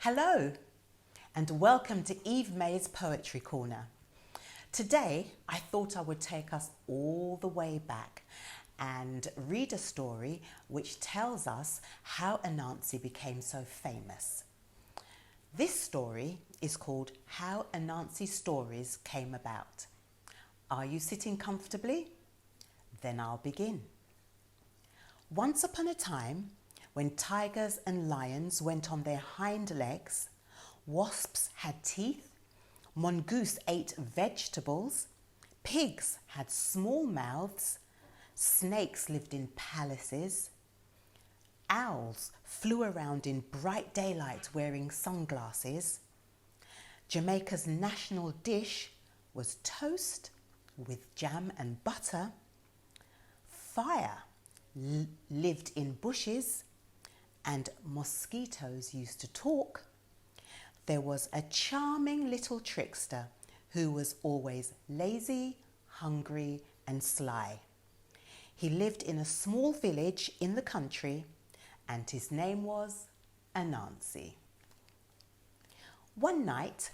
Hello and welcome to Eve May's Poetry Corner. Today I thought I would take us all the way back and read a story which tells us how Anansi became so famous. This story is called How Anansi's Stories Came About. Are you sitting comfortably? Then I'll begin. Once upon a time, when tigers and lions went on their hind legs, wasps had teeth, mongoose ate vegetables, pigs had small mouths, snakes lived in palaces, owls flew around in bright daylight wearing sunglasses. Jamaica's national dish was toast with jam and butter. Fire lived in bushes, and mosquitoes used to talk. There was a charming little trickster who was always lazy, hungry, and sly. He lived in a small village in the country, and his name was Anansi. One night,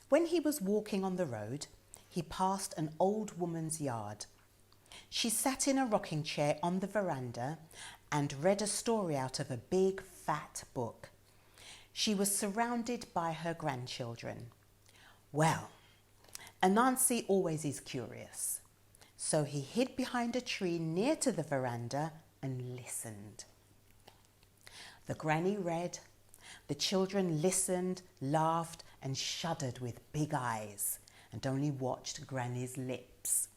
when he was walking on the road, he passed an old woman's yard. She sat in a rocking chair on the veranda and read a story out of a big fat book. She was surrounded by her grandchildren. Well, Anansi always is curious, so he hid behind a tree near to the veranda and listened. The granny read, the children listened, laughed and shuddered with big eyes and only watched Granny's lips.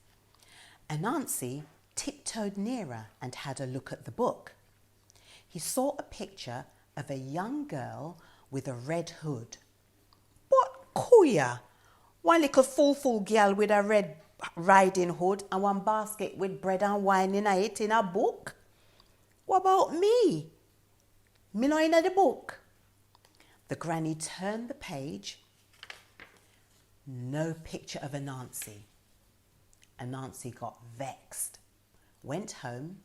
Anansi tiptoed nearer and had a look at the book. He saw a picture of a young girl with a red hood. What queer! One little fool girl with a red riding hood and one basket with bread and wine in it in a book? What about me? Me not in the book. The granny turned the page. No picture of Anansi. Anansi got vexed, went home,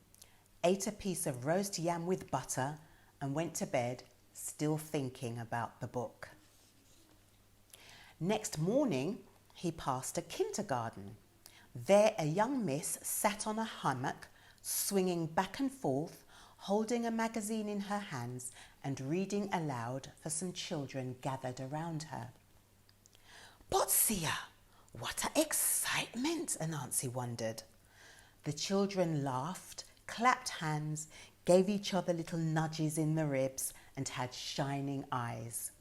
ate a piece of roast yam with butter and went to bed, still thinking about the book. Next morning, he passed a kindergarten. There a young miss sat on a hammock, swinging back and forth, holding a magazine in her hands and reading aloud for some children gathered around her. But Sia, what a excitement, Anansi wondered. The children laughed, clapped hands, gave each other little nudges in the ribs and had shining eyes.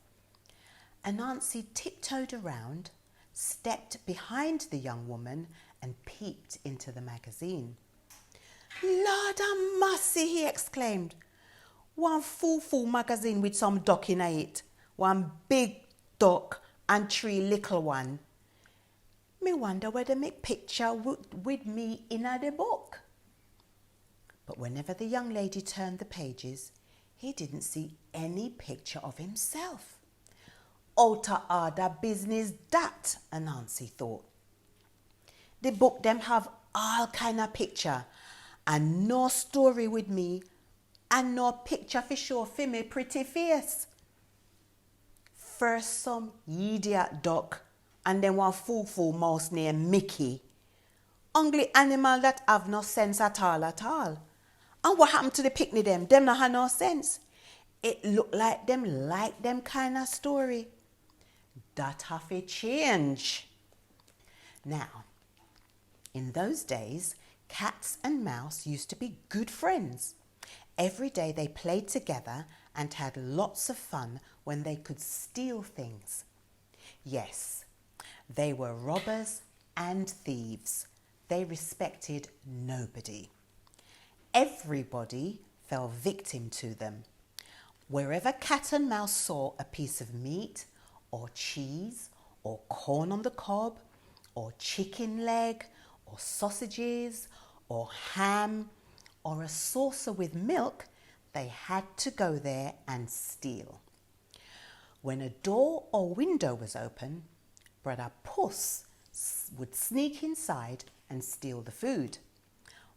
Anansi tiptoed around, stepped behind the young woman and peeped into the magazine. Lord a mercy, he exclaimed. One full magazine with some duck in it. One big duck and three little one. Me wonder whether make picture with me in the book. But whenever the young lady turned the pages, he didn't see any picture of himself. Outer order business that, Anansi thought. The book them have all kind of picture and no story with me and no picture for show for me pretty face. First some idiot duck and then one fool mouse named Mickey. Only animal that have no sense at all. And what happened to the picnic them? Them not have no sense. It look like them kind of story. That have to change. Now, in those days, cats and mouse used to be good friends. Every day they played together and had lots of fun when they could steal things. Yes, they were robbers and thieves. They respected nobody. Everybody fell victim to them. Wherever cat and mouse saw a piece of meat or cheese or corn on the cob or chicken leg or sausages or ham or a saucer with milk, they had to go there and steal. When a door or window was open, Brother Puss would sneak inside and steal the food.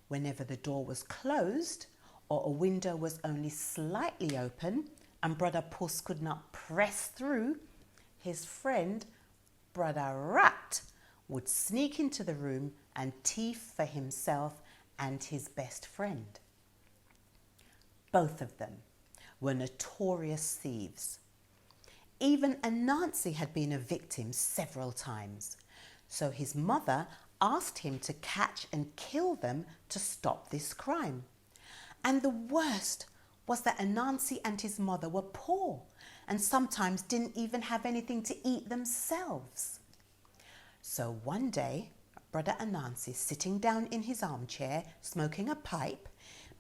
Whenever the door was closed or a window was only slightly open, and Brother Puss could not press through, his friend, Brother Rat, would sneak into the room and thief for himself and his best friend. Both of them were notorious thieves. Even Anansi had been a victim several times, so his mother asked him to catch and kill them to stop this crime. And the worst was that Anansi and his mother were poor and sometimes didn't even have anything to eat themselves. So one day, Brother Anansi, sitting down in his armchair, smoking a pipe,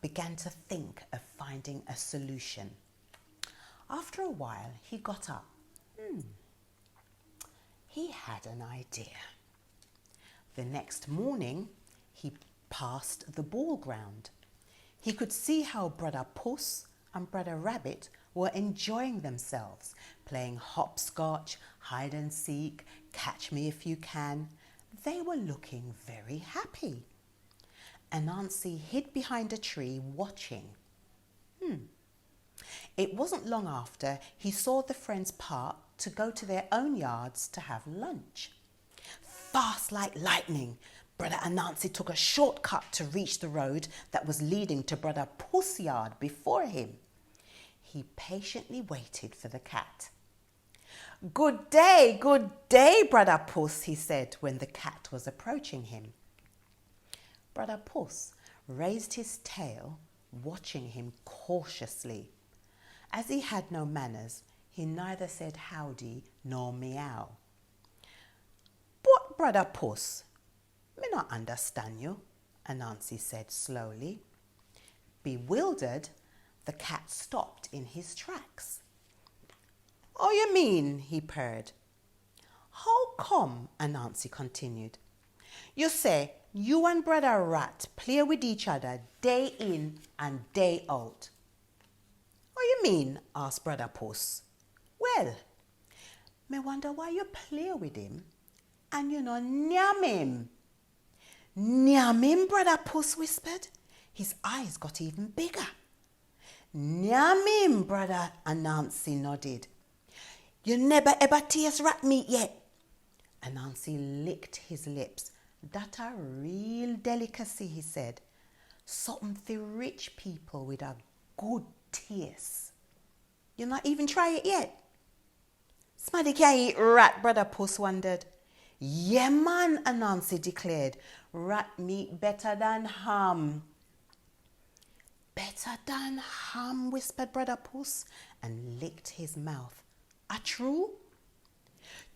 began to think of finding a solution. After a while, he got up. He had an idea. The next morning, he passed the ball ground. He could see how Brother Puss and Brother Rabbit were enjoying themselves, playing hopscotch, hide and seek, catch me if you can. They were looking very happy. Anansi hid behind a tree watching. It wasn't long after he saw the friends part to go to their own yards to have lunch. Fast like lightning, Brother Anansi took a shortcut to reach the road that was leading to Brother Puss' yard before him. He patiently waited for the cat. Good day, Brother Puss," he said when the cat was approaching him. Brother Puss raised his tail, watching him cautiously. As he had no manners, he neither said howdy nor meow. "But, Brother Puss, me not understand you," Anansi said slowly. Bewildered, the cat stopped in his tracks. "Oh, you mean?" he purred. "How come?" Anansi continued. "You say you and Brother Rat play with each other day in and day out." "What you mean?" asked Brother Puss. "Well, me wonder why you play with him and you know nyam him." "Nyam him?" Brother Puss whispered. His eyes got even bigger. "Nyam him," Brother Anansi nodded. "You never ever taste rat meat yet?" Anansi licked his lips. "That a real delicacy," he said. "Something for rich people with a good taste. You not even try it yet?" "Smaddy can eat rat," Brother Puss wondered. "Yeah, man," Anansi declared. "Rat meat better than ham." "Better than ham," whispered Brother Puss and licked his mouth. "A true?"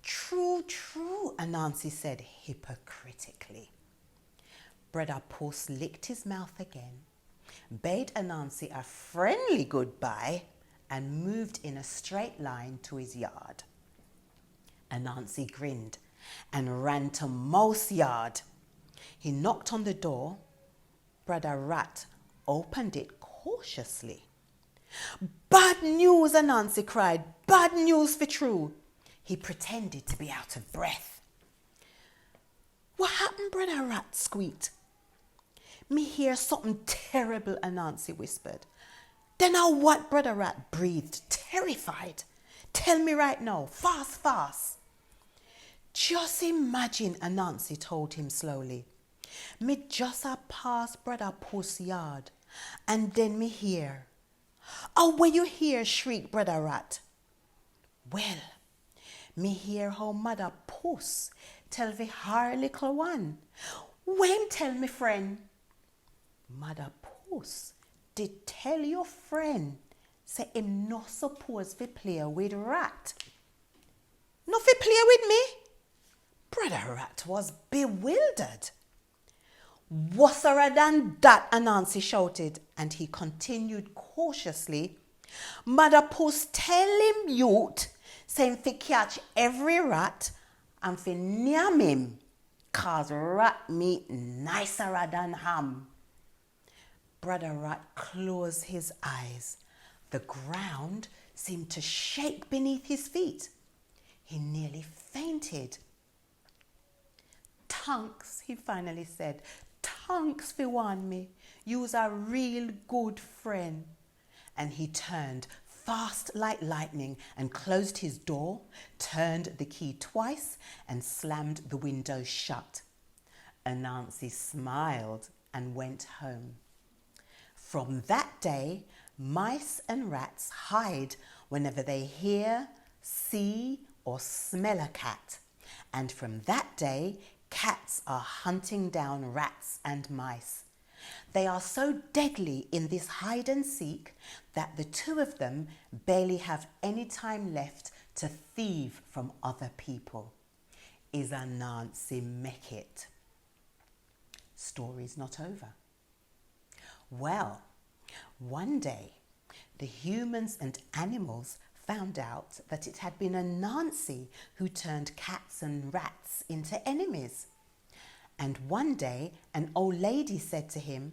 True, Anansi said hypocritically. Brother Puss licked his mouth again, bade Anansi a friendly goodbye, and moved in a straight line to his yard. Anansi grinned and ran to Mouse's yard. He knocked on the door. Brother Rat opened it cautiously. "Bad news," Anansi cried. "Bad news for true." He pretended to be out of breath. "What happened?" Brother Rat squeaked. "Me hear something terrible," Anansi whispered. "Then now what?" Brother Rat breathed, terrified. "Tell me right now, fast." "Just imagine," Anansi told him slowly. "Me just a pass Brother Puss' yard, and then me hear." "Oh, what you hear?" shrieked Brother Rat. "Well, me hear how Mother Puss tell the her little one." "When tell me friend?" "Mother Puss did tell your friend say him not supposed to play with rat." "Not fi play with me?" Brother Rat was bewildered. "What's-er than that?" Anansi shouted, and he continued cautiously. "Mother Puss tell him youth, saying fi catch every rat and fi nyam him, 'cause rat meat nicer than ham." Brother Rat closed his eyes. The ground seemed to shake beneath his feet. He nearly fainted. "Thanks," he finally said. "Thanks for warning me. You's a real good friend." And he turned fast like lightning and closed his door, turned the key twice and slammed the window shut. Anansi smiled and went home. From that day, mice and rats hide whenever they hear, see, or smell a cat. And from that day, cats are hunting down rats and mice. They are so deadly in this hide and seek that the two of them barely have any time left to thieve from other people. Is Anansi Mekit? Story's not over. Well, one day the humans and animals found out that it had been Anansi who turned cats and rats into enemies. And one day an old lady said to him,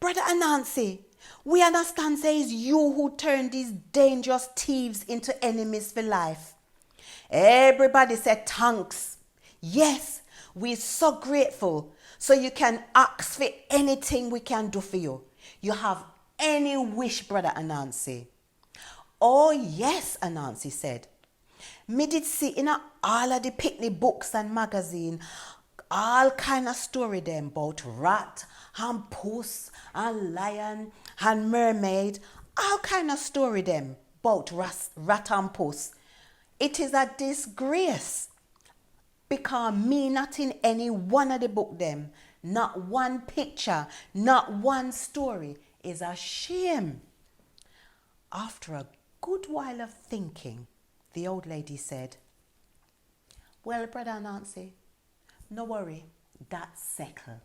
"Brother Anansi, we understand say it's you who turned these dangerous thieves into enemies for life." Everybody said thanks. Yes, we're so grateful. So you can ask for anything we can do for you. You have any wish, Brother Anansi. Oh yes, Anansi said. Me did see in all of the picnic books and magazine all kind of story them about rat and puss and lion and mermaid. All kind of story them about rat and puss. It is a disgrace because me not in any one of the book them, not one picture, not one story is a shame. After a good while of thinking, the old lady said, "Well, Brother Nancy, no worry, that's settled.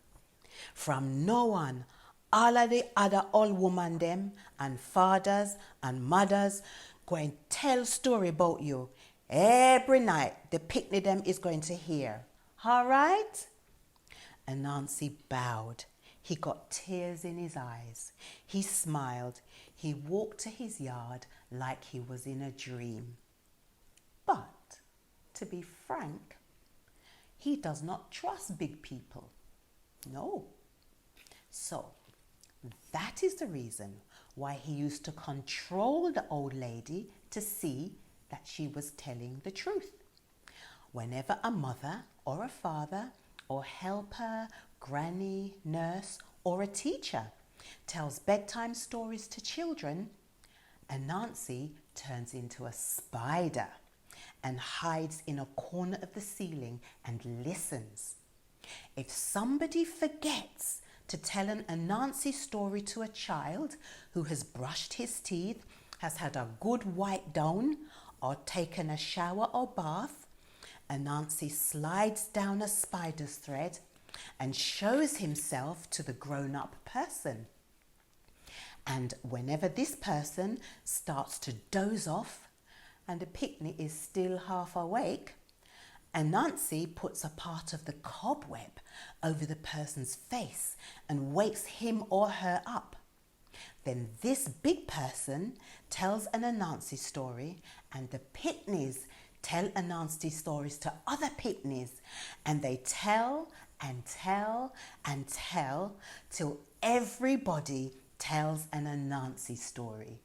From now on, all of the other old women them and fathers and mothers going to tell story about you. Every night the picnic them is going to hear. All right?" And Nancy bowed. He got tears in his eyes. He smiled. He walked to his yard like he was in a dream. But, to be frank, he does not trust big people. No. So, that is the reason why he used to control the old lady to see that she was telling the truth. Whenever a mother or a father or helper, granny, nurse, or a teacher tells bedtime stories to children, Anansi turns into a spider and hides in a corner of the ceiling and listens. If somebody forgets to tell an Anansi story to a child who has brushed his teeth, has had a good wipe down, or taken a shower or bath, Anansi slides down a spider's thread and shows himself to the grown-up person. And whenever this person starts to doze off and the picnic is still half awake, Anansi puts a part of the cobweb over the person's face and wakes him or her up. Then this big person tells an Anansi story, and the picnics tell Anansi stories to other picnics, and they tell and tell and tell till everybody tells an Anansi story.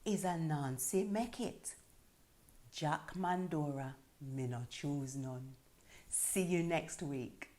Is Anansi make it? Jack Mandora, me no choose none. See you next week.